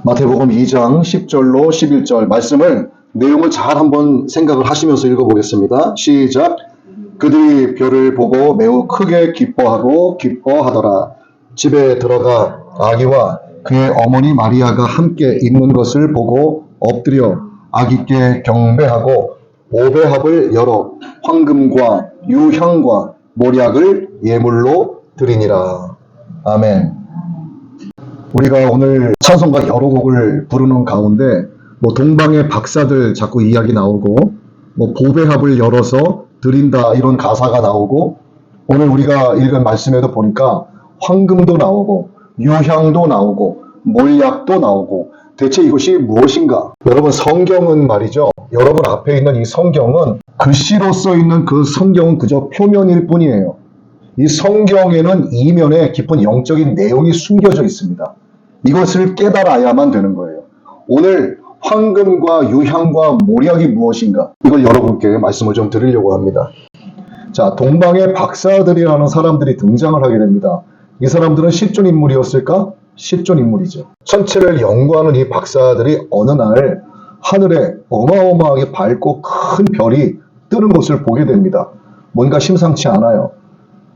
마태복음 2장 10절로 11절 말씀을 내용을 잘 한번 생각을 하시면서 읽어보겠습니다. 시작. 그들이 별을 보고 매우 크게 기뻐하더라. 집에 들어가 아기와 그의 어머니 마리아가 함께 있는 것을 보고 엎드려 아기께 경배하고 보배합을 열어 황금과 유향과 몰약을 예물로 드리니라. 아멘. 우리가 오늘 찬송가 여러 곡을 부르는 가운데 동방의 박사들 자꾸 이야기 나오고 보배합을 열어서 드린다 이런 가사가 나오고, 오늘 우리가 읽은 말씀에도 보니까 황금도 나오고 유향도 나오고 몰약도 나오고, 대체 이것이 무엇인가? 여러분, 성경은 말이죠, 여러분 앞에 있는 이 성경은 글씨로 써 있는 그 성경은 그저 표면일 뿐이에요. 이 성경에는 이면에 깊은 영적인 내용이 숨겨져 있습니다. 이것을 깨달아야만 되는 거예요. 오늘 황금과 유향과 몰약이 무엇인가? 이걸 여러분께 말씀을 좀 드리려고 합니다. 자, 동방의 박사들이라는 사람들이 등장을 하게 됩니다. 이 사람들은 실존 인물이었을까? 실존 인물이죠. 천체를 연구하는 이 박사들이 어느 날 하늘에 어마어마하게 밝고 큰 별이 뜨는 것을 보게 됩니다. 뭔가 심상치 않아요.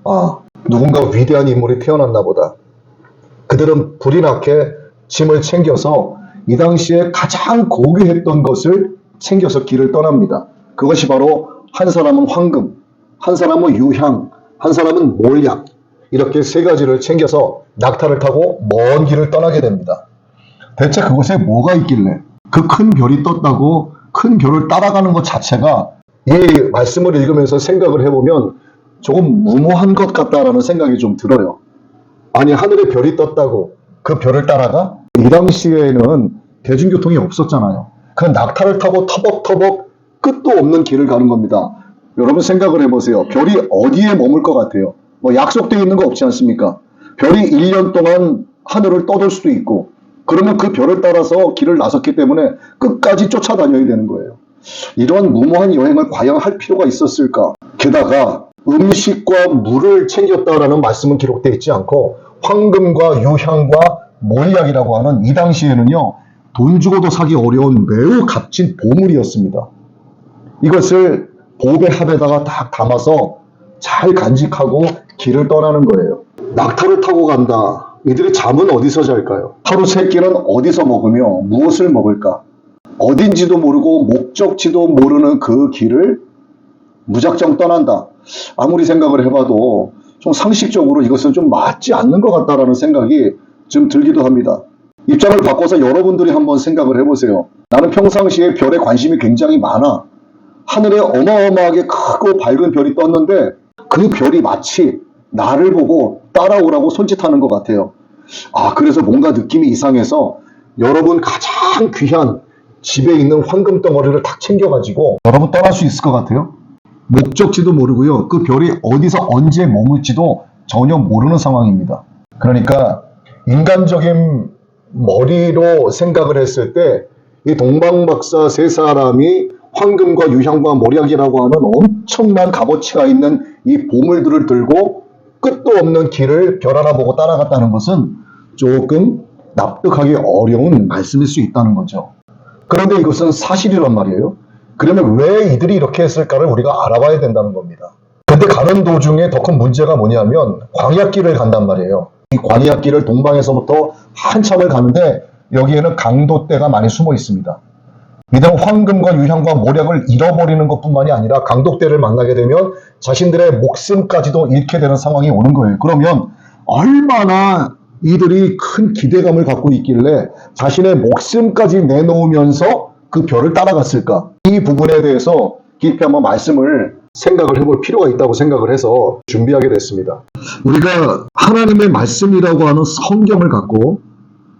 아, 누군가 위대한 인물이 태어났나 보다. 그들은 불이 나게 짐을 챙겨서 이 당시에 가장 고귀했던 것을 챙겨서 길을 떠납니다. 그것이 바로 한 사람은 황금, 한 사람은 유향, 한 사람은 몰약, 이렇게 세 가지를 챙겨서 낙타를 타고 먼 길을 떠나게 됩니다. 대체 그곳에 뭐가 있길래 그 큰 별이 떴다고 큰 별을 따라가는 것 자체가 이 말씀을 읽으면서 생각을 해보면 조금 무모한 것 같다라는 생각이 좀 들어요. 아니, 하늘에 별이 떴다고 그 별을 따라가? 이 당시에는 대중교통이 없었잖아요. 그 낙타를 타고 터벅터벅 끝도 없는 길을 가는 겁니다. 여러분 생각을 해보세요. 별이 어디에 머물 것 같아요? 약속되어 있는 거 없지 않습니까? 별이 1년 동안 하늘을 떠돌 수도 있고, 그러면 그 별을 따라서 길을 나섰기 때문에 끝까지 쫓아다녀야 되는 거예요. 이러한 무모한 여행을 과연 할 필요가 있었을까? 게다가 음식과 물을 챙겼다라는 말씀은 기록되어 있지 않고, 황금과 유향과 몰약이라고 하는 이 당시에는요, 돈 주고도 사기 어려운 매우 값진 보물이었습니다. 이것을 보배합에다가 딱 담아서 잘 간직하고 길을 떠나는 거예요. 낙타를 타고 간다. 이들의 잠은 어디서 잘까요? 하루 세 끼는 어디서 먹으며 무엇을 먹을까? 어딘지도 모르고 목적지도 모르는 그 길을 무작정 떠난다. 아무리 생각을 해봐도 좀 상식적으로 이것은 좀 맞지 않는 것 같다라는 생각이 좀 들기도 합니다. 입장을 바꿔서 여러분들이 한번 생각을 해보세요. 나는 평상시에 별에 관심이 굉장히 많아. 하늘에 어마어마하게 크고 밝은 별이 떴는데 그 별이 마치 나를 보고 따라오라고 손짓하는 것 같아요. 그래서 뭔가 느낌이 이상해서 여러분 가장 귀한 집에 있는 황금 덩어리를 딱 챙겨가지고 여러분 떠날 수 있을 것 같아요? 목적지도 모르고요. 그 별이 어디서 언제 머물지도 전혀 모르는 상황입니다. 그러니까 인간적인 머리로 생각을 했을 때 이 동방박사 세 사람이 황금과 유향과 몰약이라고 하는 엄청난 값어치가 있는 이 보물들을 들고 끝도 없는 길을 별 하나 보고 따라갔다는 것은 조금 납득하기 어려운 말씀일 수 있다는 거죠. 그런데 이것은 사실이란 말이에요. 그러면 왜 이들이 이렇게 했을까를 우리가 알아봐야 된다는 겁니다. 근데 가는 도중에 더 큰 문제가 뭐냐면 광야길을 간단 말이에요. 이 광야길을 동방에서부터 한참을 가는데 여기에는 강도떼가 많이 숨어 있습니다. 이들은 황금과 유향과 몰약을 잃어버리는 것뿐만이 아니라 강도떼를 만나게 되면 자신들의 목숨까지도 잃게 되는 상황이 오는 거예요. 그러면 얼마나 이들이 큰 기대감을 갖고 있길래 자신의 목숨까지 내놓으면서 그 별을 따라갔을까? 이 부분에 대해서 깊이 한번 말씀을 생각을 해볼 필요가 있다고 생각을 해서 준비하게 됐습니다. 우리가 하나님의 말씀이라고 하는 성경을 갖고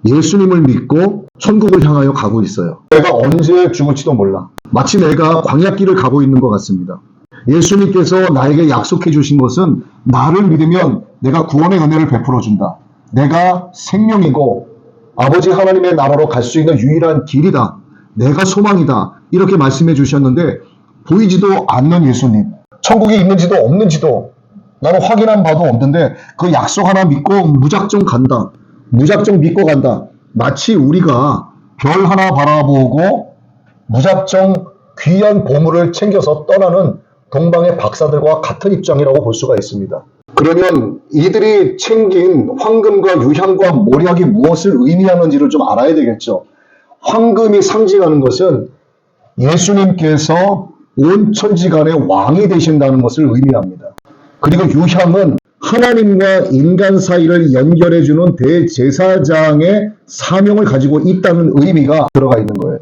예수님을 믿고 천국을 향하여 가고 있어요. 내가 언제 죽을지도 몰라. 마치 내가 광야길을 가고 있는 것 같습니다. 예수님께서 나에게 약속해 주신 것은 나를 믿으면 내가 구원의 은혜를 베풀어 준다. 내가 생명이고 아버지 하나님의 나라로 갈 수 있는 유일한 길이다. 내가 소망이다. 이렇게 말씀해 주셨는데 보이지도 않는 예수님, 천국이 있는지도 없는지도 나는 확인한 바도 없는데 그 약속 하나 믿고 무작정 간다. 무작정 믿고 간다. 마치 우리가 별 하나 바라보고 무작정 귀한 보물을 챙겨서 떠나는 동방의 박사들과 같은 입장이라고 볼 수가 있습니다. 그러면 이들이 챙긴 황금과 유향과 모략이 무엇을 의미하는지를 좀 알아야 되겠죠. 황금이 상징하는 것은 예수님께서 온 천지간의 왕이 되신다는 것을 의미합니다. 그리고 유향은 하나님과 인간 사이를 연결해주는 대제사장의 사명을 가지고 있다는 의미가 들어가 있는 거예요.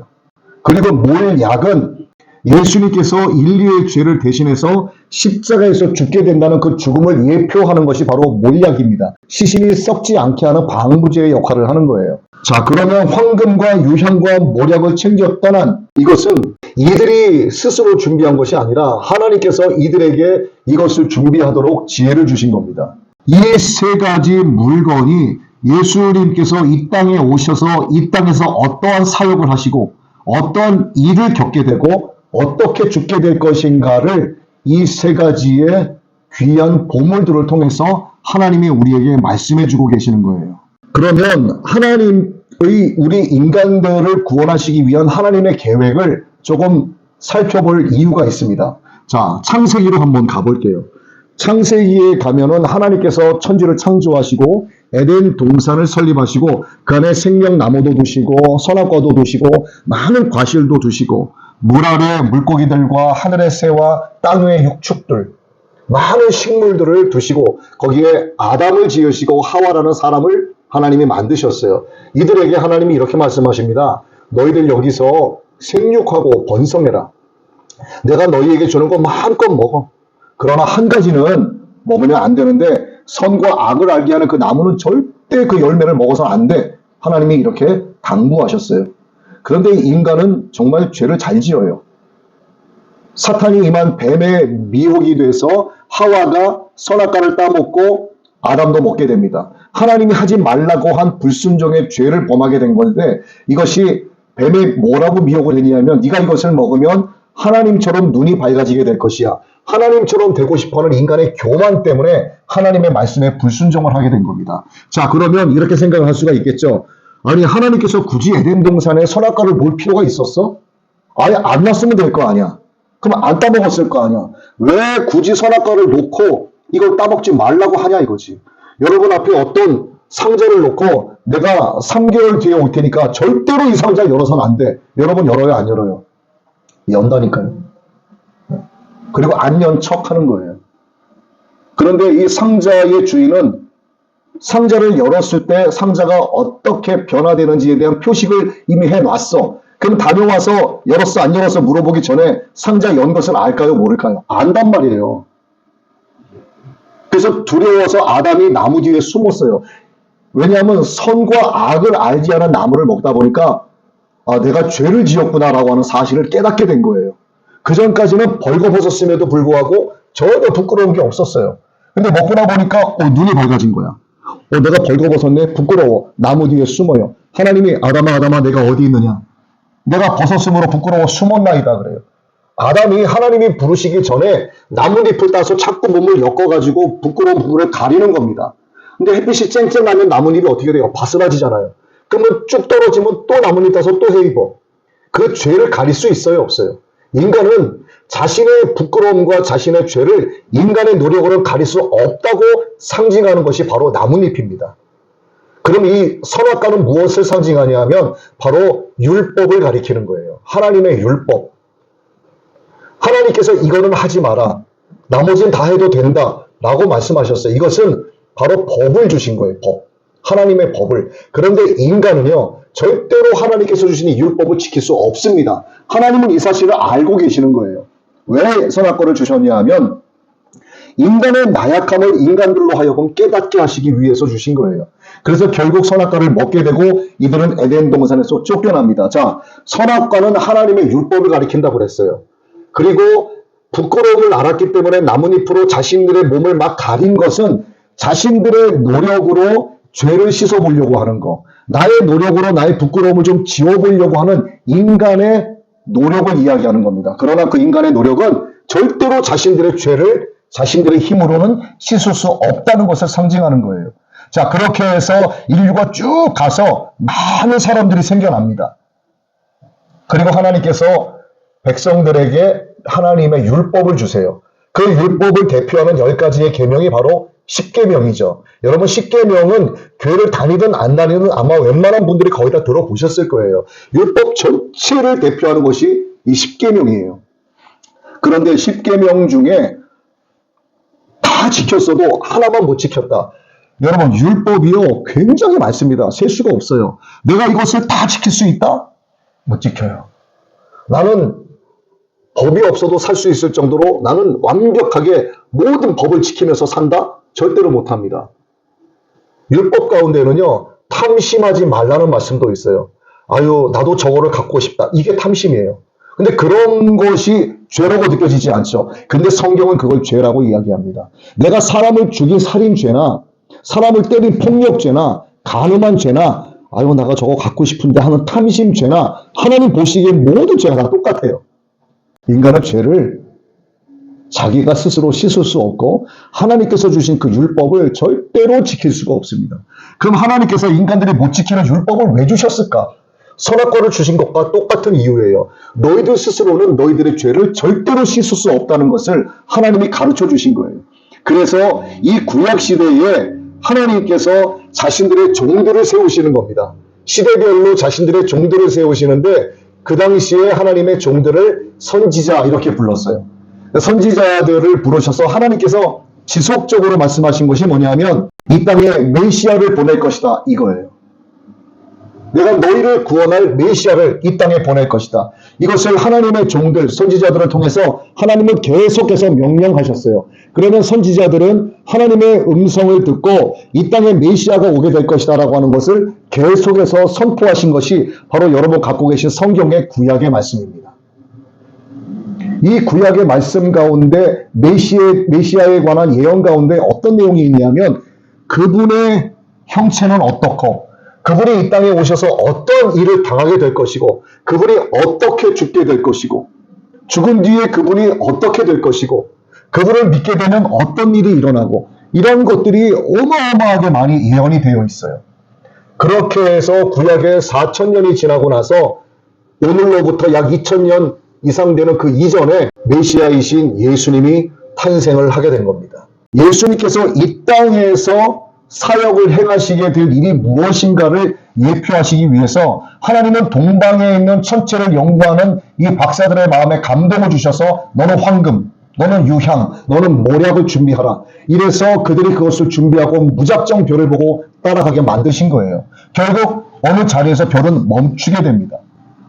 그리고 몰약은 예수님께서 인류의 죄를 대신해서 십자가에서 죽게 된다는 그 죽음을 예표하는 것이 바로 몰약입니다. 시신이 썩지 않게 하는 방부제의 역할을 하는 거예요. 자, 그러면 황금과 유향과 몰약을 챙겨 떠난 이것은 이들이 스스로 준비한 것이 아니라 하나님께서 이들에게 이것을 준비하도록 지혜를 주신 겁니다. 이 세 가지 물건이 예수님께서 이 땅에 오셔서 이 땅에서 어떠한 사역을 하시고 어떤 일을 겪게 되고 어떻게 죽게 될 것인가를 이 세 가지의 귀한 보물들을 통해서 하나님이 우리에게 말씀해 주고 계시는 거예요. 그러면 하나님의 우리 인간들을 구원하시기 위한 하나님의 계획을 조금 살펴볼 이유가 있습니다. 자, 창세기로 한번 가볼게요. 창세기에 가면은 하나님께서 천지를 창조하시고 에덴 동산을 설립하시고 그 안에 생명나무도 두시고 선악과도 두시고 많은 과실도 두시고 물 아래 물고기들과 하늘의 새와 땅 위의 육축들 많은 식물들을 두시고 거기에 아담을 지으시고 하와라는 사람을 하나님이 만드셨어요. 이들에게 하나님이 이렇게 말씀하십니다. 너희들 여기서 생육하고 번성해라. 내가 너희에게 주는 거 마음껏 먹어. 그러나 한 가지는 먹으면 안 되는데 선과 악을 알게 하는 그 나무는 절대 그 열매를 먹어서 안 돼. 하나님이 이렇게 당부하셨어요. 그런데 인간은 정말 죄를 잘 지어요. 사탄이 임한 뱀의 미혹이 돼서 하와가 선악과를 따먹고 아담도 먹게 됩니다. 하나님이 하지 말라고 한 불순종의 죄를 범하게 된 건데 이것이 뱀이 뭐라고 미혹을 했냐면 네가 이것을 먹으면 하나님처럼 눈이 밝아지게 될 것이야. 하나님처럼 되고 싶어하는 인간의 교만 때문에 하나님의 말씀에 불순종을 하게 된 겁니다. 자, 그러면 이렇게 생각을 할 수가 있겠죠. 아니, 하나님께서 굳이 에덴 동산에 선악과를 볼 필요가 있었어? 아예 안 놨으면 될 거 아니야. 그럼 안 따먹었을 거 아니야. 왜 굳이 선악과를 놓고 이걸 따먹지 말라고 하냐 이거지. 여러분 앞에 어떤 상자를 놓고 내가 3개월 뒤에 올 테니까 절대로 이 상자 열어서는 안 돼. 여러분 열어요, 안 열어요? 연다니까요. 그리고 안 연 척 하는 거예요. 그런데 이 상자의 주인은 상자를 열었을 때 상자가 어떻게 변화되는지에 대한 표식을 이미 해놨어. 그럼 다녀와서 열었어 안 열었어 물어보기 전에 상자 연 것을 알까요 모를까요? 안단 말이에요. 그래서 두려워서 아담이 나무 뒤에 숨었어요. 왜냐하면 선과 악을 알지 않은 나무를 먹다 보니까 아, 내가 죄를 지었구나라고 하는 사실을 깨닫게 된 거예요. 그 전까지는 벌거벗었음에도 불구하고 전혀 부끄러운 게 없었어요. 근데 먹고 나 보니까 눈이 밝아진 거야. 내가 벌거벗었네? 부끄러워. 나무 뒤에 숨어요. 하나님이 아담아 내가 어디 있느냐? 내가 벗었으므로 부끄러워 숨었나이다 그래요. 아담이 하나님이 부르시기 전에 나뭇잎을 따서 자꾸 몸을 엮어가지고 부끄러운 부분을 가리는 겁니다. 근데 햇빛이 쨍쨍하면 나뭇잎이 어떻게 돼요? 바스라지잖아요. 그러면 쭉 떨어지면 또 나뭇잎 따서 또 해입어. 그 죄를 가릴 수 있어요? 없어요? 인간은 자신의 부끄러움과 자신의 죄를 인간의 노력으로 가릴 수 없다고 상징하는 것이 바로 나뭇잎입니다. 그럼 이 선악과는 무엇을 상징하냐 하면 바로 율법을 가리키는 거예요. 하나님의 율법. 하나님께서 이거는 하지 마라. 나머지는 다 해도 된다. 라고 말씀하셨어요. 이것은 바로 법을 주신 거예요. 법. 하나님의 법을. 그런데 인간은요. 절대로 하나님께서 주신 이 율법을 지킬 수 없습니다. 하나님은 이 사실을 알고 계시는 거예요. 왜 선악과를 주셨냐 하면 인간의 나약함을 인간들로 하여금 깨닫게 하시기 위해서 주신 거예요. 그래서 결국 선악과를 먹게 되고 이들은 에덴 동산에서 쫓겨납니다. 자, 선악과는 하나님의 율법을 가리킨다고 그랬어요. 그리고 부끄러움을 알았기 때문에 나뭇잎으로 자신들의 몸을 막 가린 것은 자신들의 노력으로 죄를 씻어보려고 하는 거. 나의 노력으로 나의 부끄러움을 좀 지워보려고 하는 인간의 노력을 이야기하는 겁니다. 그러나 그 인간의 노력은 절대로 자신들의 죄를 자신들의 힘으로는 씻을 수 없다는 것을 상징하는 거예요. 자, 그렇게 해서 인류가 쭉 가서 많은 사람들이 생겨납니다. 그리고 하나님께서 백성들에게 하나님의 율법을 주세요. 그 율법을 대표하는 10가지의 계명이 바로 십계명이죠. 여러분, 십계명은 교회를 다니든 안 다니든 아마 웬만한 분들이 거의 다 들어보셨을 거예요. 율법 전체를 대표하는 것이 이 십계명이에요. 그런데 십계명 중에 다 지켰어도 하나만 못 지켰다. 여러분, 율법이요 굉장히 많습니다. 셀 수가 없어요. 내가 이것을 다 지킬 수 있다? 못 지켜요. 나는 법이 없어도 살 수 있을 정도로 나는 완벽하게 모든 법을 지키면서 산다? 절대로 못합니다. 율법 가운데는요, 탐심하지 말라는 말씀도 있어요. 아유, 나도 저거를 갖고 싶다. 이게 탐심이에요. 근데 그런 것이 죄라고 느껴지지 않죠. 근데 성경은 그걸 죄라고 이야기합니다. 내가 사람을 죽인 살인죄나 사람을 때린 폭력죄나 간음한 죄나 아유, 내가 저거 갖고 싶은데 하는 탐심죄나 하나님 보시기엔 모든 죄가 다 똑같아요. 인간은 죄를 자기가 스스로 씻을 수 없고 하나님께서 주신 그 율법을 절대로 지킬 수가 없습니다. 그럼 하나님께서 인간들이 못 지키는 율법을 왜 주셨을까? 선악과를 주신 것과 똑같은 이유예요. 너희들 스스로는 너희들의 죄를 절대로 씻을 수 없다는 것을 하나님이 가르쳐 주신 거예요. 그래서 이 구약 시대에 하나님께서 자신들의 종들을 세우시는 겁니다. 시대별로 자신들의 종들을 세우시는데 그 당시에 하나님의 종들을 선지자 이렇게 불렀어요. 선지자들을 부르셔서 하나님께서 지속적으로 말씀하신 것이 뭐냐면 이 땅에 메시아를 보낼 것이다 이거예요. 내가 너희를 구원할 메시아를 이 땅에 보낼 것이다. 이것을 하나님의 종들, 선지자들을 통해서 하나님은 계속해서 명령하셨어요. 그러면 선지자들은 하나님의 음성을 듣고 이 땅에 메시아가 오게 될 것이다 라고 하는 것을 계속해서 선포하신 것이 바로 여러분 갖고 계신 성경의 구약의 말씀입니다. 이 구약의 말씀 가운데 메시아에 관한 예언 가운데 어떤 내용이 있냐면 그분의 형체는 어떻고 그분이 이 땅에 오셔서 어떤 일을 당하게 될 것이고 그분이 어떻게 죽게 될 것이고 죽은 뒤에 그분이 어떻게 될 것이고 그분을 믿게 되면 어떤 일이 일어나고 이런 것들이 어마어마하게 많이 예언이 되어 있어요. 그렇게 해서 구약의 4,000년이 지나고 나서 오늘로부터 약 2,000년 이상 되는 그 이전에 메시아이신 예수님이 탄생을 하게 된 겁니다. 예수님께서 이 땅에서 사역을 행하시게 될 일이 무엇인가를 예표하시기 위해서 하나님은 동방에 있는 천체를 연구하는 이 박사들의 마음에 감동을 주셔서 너는 황금, 너는 유향, 너는 모략을 준비하라. 이래서 그들이 그것을 준비하고 무작정 별을 보고 따라가게 만드신 거예요. 결국 어느 자리에서 별은 멈추게 됩니다.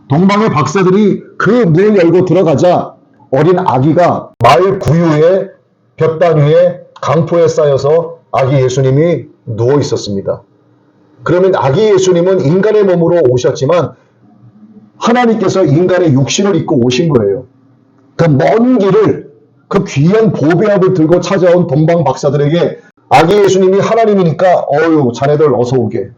동방의 박사들이 그 문을 열고 들어가자 어린 아기가 마을 구유에 볕단 위에 강포에 쌓여서 아기 예수님이 누워 있었습니다. 그러면 아기 예수님은 인간의 몸으로 오셨지만 하나님께서 인간의 육신을 입고 오신 거예요. 그 먼 길을 그 귀한 보배압을 들고 찾아온 동방 박사들에게 아기 예수님이 하나님이니까 어휴 자네들 어서 오게.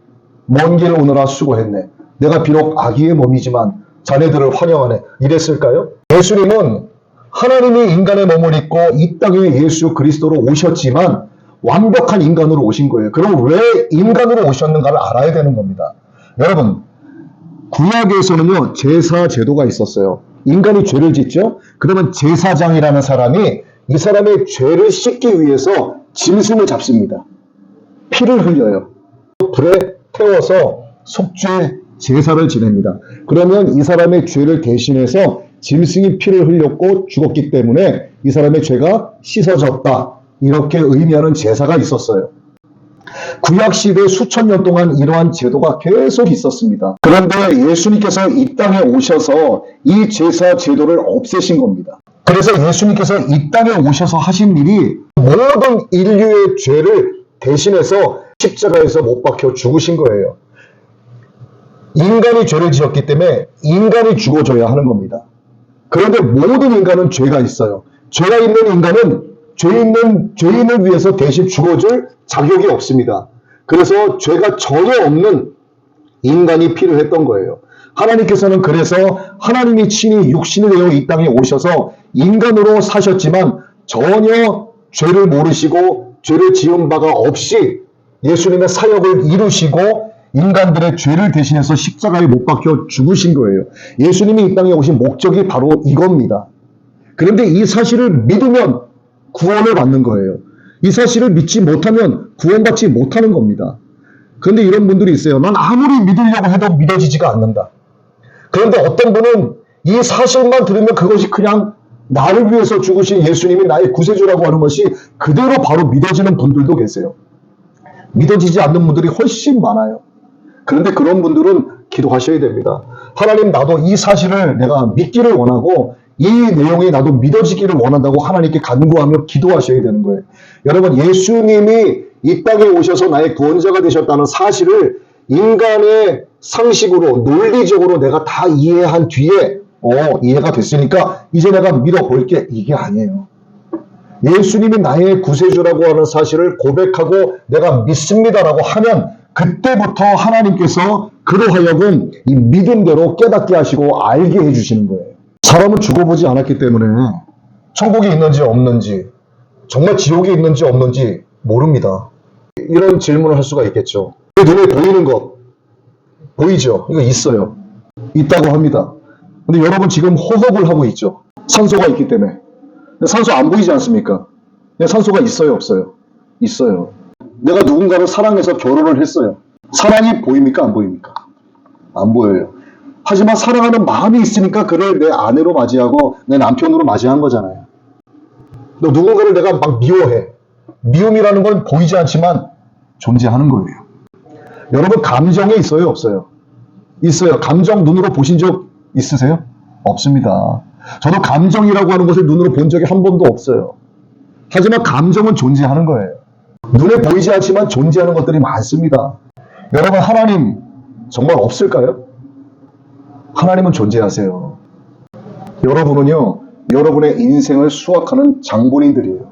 먼 길을 오느라 수고했네. 내가 비록 아기의 몸이지만 자네들을 환영하네. 이랬을까요? 예수님은 하나님이 인간의 몸을 입고 이 땅에 예수 그리스도로 오셨지만 완벽한 인간으로 오신 거예요. 그럼 왜 인간으로 오셨는가를 알아야 되는 겁니다. 여러분, 구약에서는요, 제사 제도가 있었어요. 인간이 죄를 짓죠? 그러면 제사장이라는 사람이 이 사람의 죄를 씻기 위해서 짐승을 잡습니다. 피를 흘려요. 불에 태워서 속죄 제사를 지냅니다. 그러면 이 사람의 죄를 대신해서 짐승이 피를 흘렸고 죽었기 때문에 이 사람의 죄가 씻어졌다. 이렇게 의미하는 제사가 있었어요. 구약시대 수천 년 동안 이러한 제도가 계속 있었습니다. 그런데 예수님께서 이 땅에 오셔서 이 제사 제도를 없애신 겁니다. 그래서 예수님께서 이 땅에 오셔서 하신 일이 모든 인류의 죄를 대신해서 십자가에서 못 박혀 죽으신 거예요. 인간이 죄를 지었기 때문에 인간이 죽어줘야 하는 겁니다. 그런데 모든 인간은 죄가 있어요. 죄가 있는 인간은 죄인을 위해서 대신 죽어줄 자격이 없습니다. 그래서 죄가 전혀 없는 인간이 필요했던 거예요. 하나님께서는 그래서 하나님이 친히 육신이 되어 이 땅에 오셔서 인간으로 사셨지만 전혀 죄를 모르시고 죄를 지은 바가 없이 예수님의 사역을 이루시고 인간들의 죄를 대신해서 십자가에 못 박혀 죽으신 거예요. 예수님이 이 땅에 오신 목적이 바로 이겁니다. 그런데 이 사실을 믿으면 구원을 받는 거예요. 이 사실을 믿지 못하면 구원받지 못하는 겁니다. 그런데 이런 분들이 있어요. 난 아무리 믿으려고 해도 믿어지지가 않는다. 그런데 어떤 분은 이 사실만 들으면 그것이 그냥 나를 위해서 죽으신 예수님이 나의 구세주라고 하는 것이 그대로 바로 믿어지는 분들도 계세요. 믿어지지 않는 분들이 훨씬 많아요. 그런데 그런 분들은 기도하셔야 됩니다. 하나님, 나도 이 사실을 내가 믿기를 원하고 이 내용이 나도 믿어지기를 원한다고 하나님께 간구하며 기도하셔야 되는 거예요. 여러분, 예수님이 이 땅에 오셔서 나의 구원자가 되셨다는 사실을 인간의 상식으로 논리적으로 내가 다 이해한 뒤에 이해가 됐으니까 이제 내가 믿어볼게, 이게 아니에요. 예수님이 나의 구세주라고 하는 사실을 고백하고 내가 믿습니다라고 하면 그때부터 하나님께서 그로 하여금 이 믿음대로 깨닫게 하시고 알게 해주시는 거예요. 사람은 죽어보지 않았기 때문에 천국이 있는지 없는지, 정말 지옥이 있는지 없는지 모릅니다. 이런 질문을 할 수가 있겠죠. 눈에 보이는 것 보이죠? 이거 있어요. 있다고 합니다. 근데 여러분 지금 호흡을 하고 있죠. 산소가 있기 때문에. 산소 안 보이지 않습니까? 산소가 있어요, 없어요? 있어요. 내가 누군가를 사랑해서 결혼을 했어요. 사랑이 보입니까, 안 보입니까? 안 보여요. 하지만 사랑하는 마음이 있으니까 그를 내 아내로 맞이하고 내 남편으로 맞이한 거잖아요. 너 누군가를 내가 막 미워해. 미움이라는 건 보이지 않지만 존재하는 거예요. 여러분, 감정이 있어요, 없어요? 있어요. 감정 눈으로 보신 적 있으세요? 없습니다. 저도 감정이라고 하는 것을 눈으로 본 적이 한 번도 없어요. 하지만 감정은 존재하는 거예요. 눈에 보이지 않지만 존재하는 것들이 많습니다. 여러분, 하나님 정말 없을까요? 하나님은 존재하세요. 여러분은요, 여러분의 인생을 수확하는 장본인들이에요.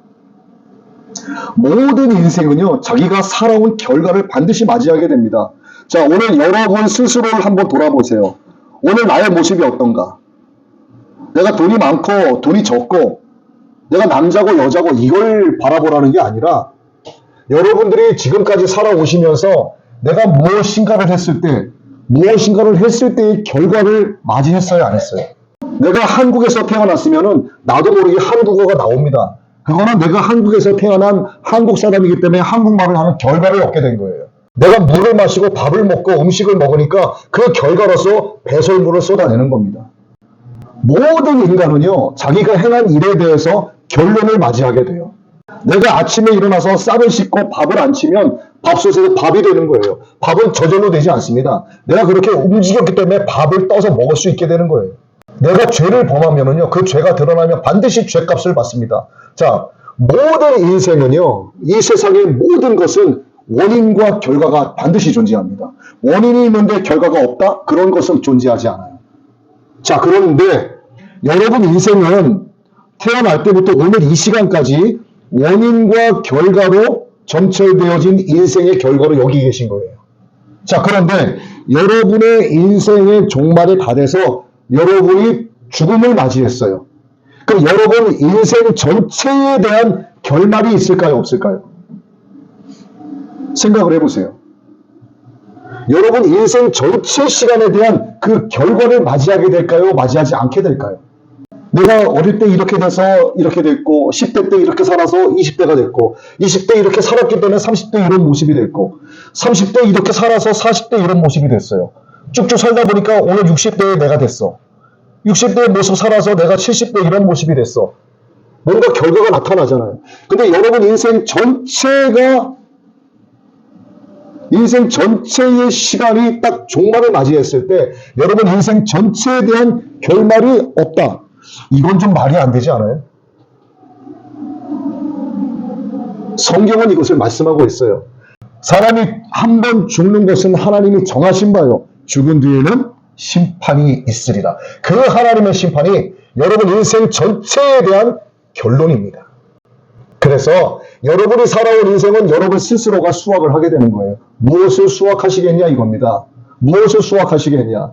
모든 인생은요, 자기가 살아온 결과를 반드시 맞이하게 됩니다. 자, 오늘 여러분 스스로를 한번 돌아보세요. 오늘 나의 모습이 어떤가? 내가 돈이 많고 돈이 적고 내가 남자고 여자고 이걸 바라보라는 게 아니라 여러분들이 지금까지 살아오시면서 내가 무엇인가를 했을 때의 결과를 맞이했어요, 안 했어요? 내가 한국에서 태어났으면은 나도 모르게 한국어가 나옵니다. 그거는 내가 한국에서 태어난 한국 사람이기 때문에 한국말을 하는 결과를 얻게 된 거예요. 내가 물을 마시고 밥을 먹고 음식을 먹으니까 그 결과로서 배설물을 쏟아내는 겁니다. 모든 인간은요, 자기가 행한 일에 대해서 결론을 맞이하게 돼요. 내가 아침에 일어나서 쌀을 씻고 밥을 안 치면 밥솥에서 밥이 되는 거예요. 밥은 저절로 되지 않습니다. 내가 그렇게 움직였기 때문에 밥을 떠서 먹을 수 있게 되는 거예요. 내가 죄를 범하면은요, 그 죄가 드러나면 반드시 죄값을 받습니다. 자, 모든 인생은요, 이 세상의 모든 것은 원인과 결과가 반드시 존재합니다. 원인이 있는데 결과가 없다? 그런 것은 존재하지 않아요. 자, 그런데 여러분 인생은 태어날 때부터 오늘 이 시간까지 원인과 결과로 점철되어진 인생의 결과로 여기 계신 거예요. 자, 그런데 여러분의 인생의 종말에 달해서 여러분이 죽음을 맞이했어요. 그럼 여러분 인생 전체에 대한 결말이 있을까요, 없을까요? 생각을 해보세요. 여러분 인생 전체 시간에 대한 그 결과를 맞이하게 될까요, 맞이하지 않게 될까요? 내가 어릴 때 이렇게 돼서 이렇게 됐고 10대 때 이렇게 살아서 20대가 됐고 20대 이렇게 살았기 때문에 30대 이런 모습이 됐고 30대 이렇게 살아서 40대 이런 모습이 됐어요. 쭉쭉 살다 보니까 오늘 60대에 내가 됐어. 60대의 모습 살아서 내가 70대 이런 모습이 됐어. 뭔가 결과가 나타나잖아요. 근데 여러분 인생 전체의 시간이 딱 종말을 맞이했을 때 여러분 인생 전체에 대한 결말이 없다. 이건 좀 말이 안 되지 않아요? 성경은 이것을 말씀하고 있어요. 사람이 한 번 죽는 것은 하나님이 정하신 바요. 죽은 뒤에는 심판이 있으리라. 그 하나님의 심판이 여러분 인생 전체에 대한 결론입니다. 그래서 여러분이 살아온 인생은 여러분 스스로가 수확을 하게 되는 거예요. 무엇을 수확하시겠냐 이겁니다. 무엇을 수확하시겠냐.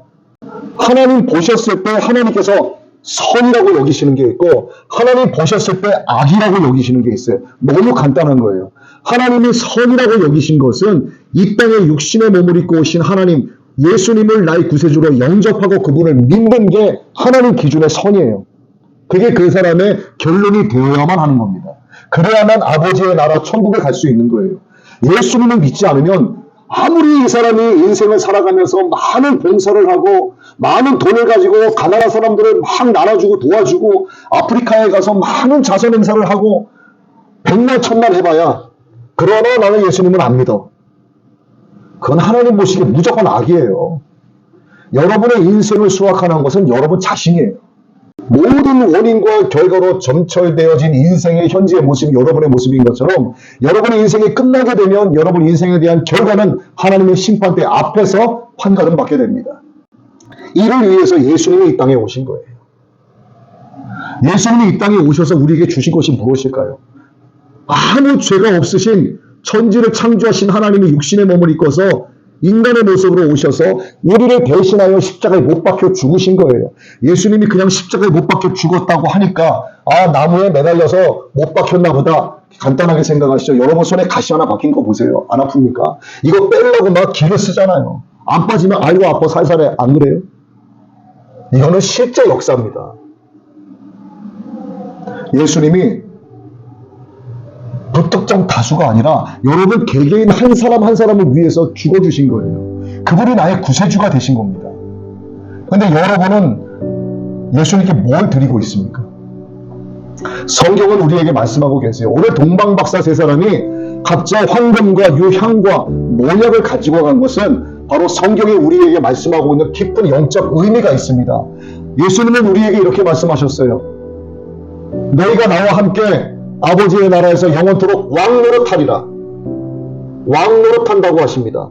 하나님 보셨을 때 하나님께서 선이라고 여기시는 게 있고 하나님 보셨을 때 악이라고 여기시는 게 있어요. 너무 간단한 거예요. 하나님이 선이라고 여기신 것은 이 땅에 육신의 몸을 입고 오신 하나님, 예수님을 나의 구세주로 영접하고 그분을 믿는 게 하나님 기준의 선이에요. 그게 그 사람의 결론이 되어야만 하는 겁니다. 그래야만 아버지의 나라 천국에 갈 수 있는 거예요. 예수님을 믿지 않으면 아무리 이 사람이 인생을 살아가면서 많은 봉사를 하고 많은 돈을 가지고 가난한 사람들을 막 나눠주고 도와주고 아프리카에 가서 많은 자선 행사를 하고 백날 천날 해봐야, 그러나 나는 예수님을 안 믿어. 그건 하나님 보시기에 무조건 악이에요. 여러분의 인생을 수확하는 것은 여러분 자신이에요. 모든 원인과 결과로 점철되어진 인생의 현재의 모습이 여러분의 모습인 것처럼 여러분의 인생이 끝나게 되면 여러분 인생에 대한 결과는 하나님의 심판대 앞에서 판가름 받게 됩니다. 이를 위해서 예수님이 이 땅에 오신 거예요. 예수님이 이 땅에 오셔서 우리에게 주신 것이 무엇일까요? 아무 죄가 없으신 천지를 창조하신 하나님이 육신의 몸을 입고서 인간의 모습으로 오셔서 우리를 대신하여 십자가에 못 박혀 죽으신 거예요. 예수님이 그냥 십자가에 못 박혀 죽었다고 하니까 나무에 매달려서 못 박혔나 보다 간단하게 생각하시죠. 여러분 손에 가시 하나 박힌 거 보세요. 안 아픕니까? 이거 빼려고 막 기를 쓰잖아요. 안 빠지면 아이고 아파 살살해. 안 그래요? 이거는 실제 역사입니다. 예수님이 불특정 다수가 아니라 여러분 개개인 한 사람 한 사람을 위해서 죽어주신 거예요. 그분이 나의 구세주가 되신 겁니다. 그런데 여러분은 예수님께 뭘 드리고 있습니까? 성경은 우리에게 말씀하고 계세요. 오늘 동방박사 세 사람이 각자 황금과 유향과 모략을 가지고 간 것은 바로 성경이 우리에게 말씀하고 있는 깊은 영적 의미가 있습니다. 예수님은 우리에게 이렇게 말씀하셨어요. 너희가 나와 함께 아버지의 나라에서 영원토록 왕노릇하리라. 왕노릇한다고 하십니다.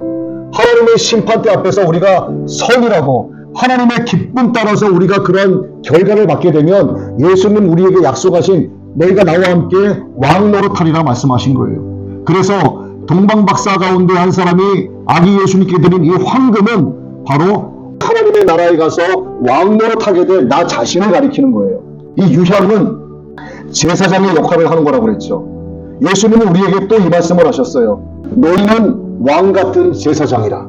하나님의 심판대 앞에서 우리가 선이라고 하나님의 기쁨 따라서 우리가 그런 결과를 받게 되면 예수님 우리에게 약속하신 너희가 나와 함께 왕노릇하리라 말씀하신 거예요. 그래서 동방박사 가운데 한 사람이 아기 예수님께 드린 이 황금은 바로 하나님의 나라에 가서 왕노릇하게 될 나 자신을 가리키는 거예요. 이 유향은 제사장의 역할을 하는 거라고 그랬죠. 예수님은 우리에게 또 이 말씀을 하셨어요. 너희는 왕 같은 제사장이라.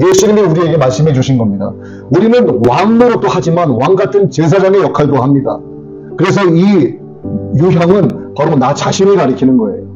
예수님이 우리에게 말씀해 주신 겁니다. 우리는 왕노릇도 하지만 왕 같은 제사장의 역할도 합니다. 그래서 이 유향은 바로 나 자신을 가리키는 거예요.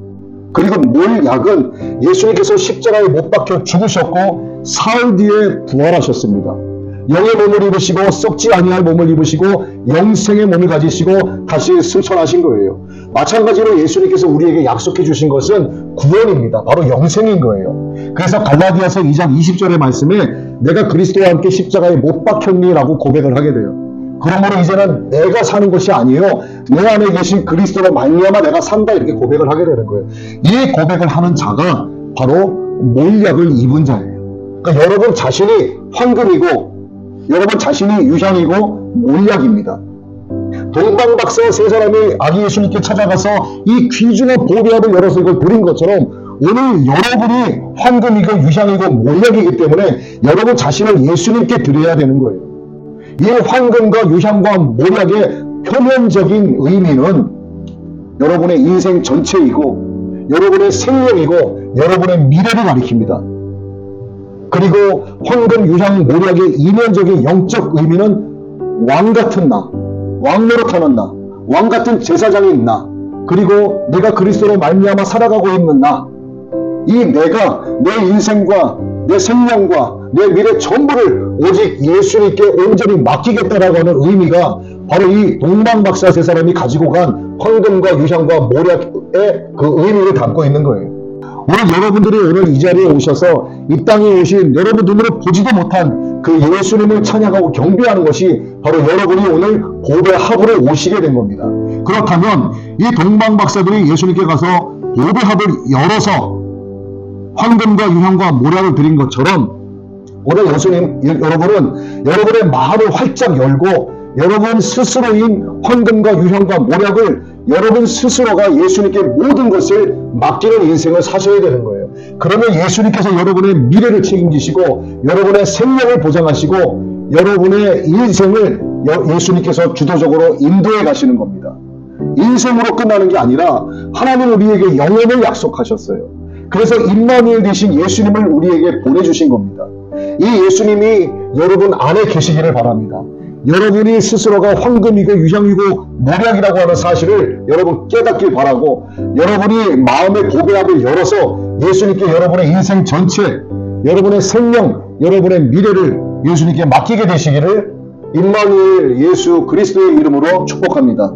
그리고 몰약은 예수님께서 십자가에 못 박혀 죽으셨고 사흘 뒤에 부활하셨습니다. 영의 몸을 입으시고 썩지 아니할 몸을 입으시고 영생의 몸을 가지시고 다시 승천하신 거예요. 마찬가지로 예수님께서 우리에게 약속해 주신 것은 구원입니다. 바로 영생인 거예요. 그래서 갈라디아서 2장 20절의 말씀에 내가 그리스도와 함께 십자가에 못 박혔니? 라고 고백을 하게 돼요. 그러므로 이제는 내가 사는 것이 아니에요. 내 안에 계신 그리스도로 말미암아 내가 산다, 이렇게 고백을 하게 되는 거예요. 이 고백을 하는 자가 바로 몰약을 입은 자예요. 그러니까 여러분 자신이 황금이고 여러분 자신이 유향이고 몰약입니다. 동방박사 세 사람이 아기 예수님께 찾아가서 이 귀중한 보배합을 열어서 이걸 드린 것처럼 오늘 여러분이 황금이고 유향이고 몰약이기 때문에 여러분 자신을 예수님께 드려야 되는 거예요. 이 황금과 유향과 몰약의 표면적인 의미는 여러분의 인생 전체이고 여러분의 생명이고 여러분의 미래를 가리킵니다. 그리고 황금, 유향, 몰약의 이면적인 영적 의미는 왕같은 나, 왕노릇하는 나, 왕같은 제사장인 나, 그리고 내가 그리스도로 말미암아 살아가고 있는 나, 이 내가 내 인생과 내 생명과 내 미래 전부를 오직 예수님께 온전히 맡기겠다라고 하는 의미가 바로 이 동방박사 세 사람이 가지고 간 황금과 유향과 몰약의 그 의미를 담고 있는 거예요. 오늘 여러분들이 오늘 이 자리에 오셔서 이 땅에 오신 여러분 눈으로 보지도 못한 그 예수님을 찬양하고 경배하는 것이 바로 여러분이 오늘 보배합으로 오시게 된 겁니다. 그렇다면 이 동방박사들이 예수님께 가서 보배합을 열어서 황금과 유향과 모략을 드린 것처럼 오늘 여러분은 여러분의 마음을 활짝 열고 여러분 스스로인 황금과 유향과 모략을 여러분 스스로가 예수님께 모든 것을 맡기는 인생을 사셔야 되는 거예요. 그러면 예수님께서 여러분의 미래를 책임지시고 여러분의 생명을 보장하시고 여러분의 인생을 예수님께서 주도적으로 인도해 가시는 겁니다. 인생으로 끝나는 게 아니라 하나님 우리에게 영혼을 약속하셨어요. 그래서 임마누엘 되신 예수님을 우리에게 보내주신 겁니다. 이 예수님이 여러분 안에 계시기를 바랍니다. 여러분이 스스로가 황금이고 유향이고 모략이라고 하는 사실을 여러분 깨닫길 바라고, 여러분이 마음의 고백을 열어서 예수님께 여러분의 인생 전체, 여러분의 생명, 여러분의 미래를 예수님께 맡기게 되시기를 임마누엘 예수 그리스도의 이름으로 축복합니다.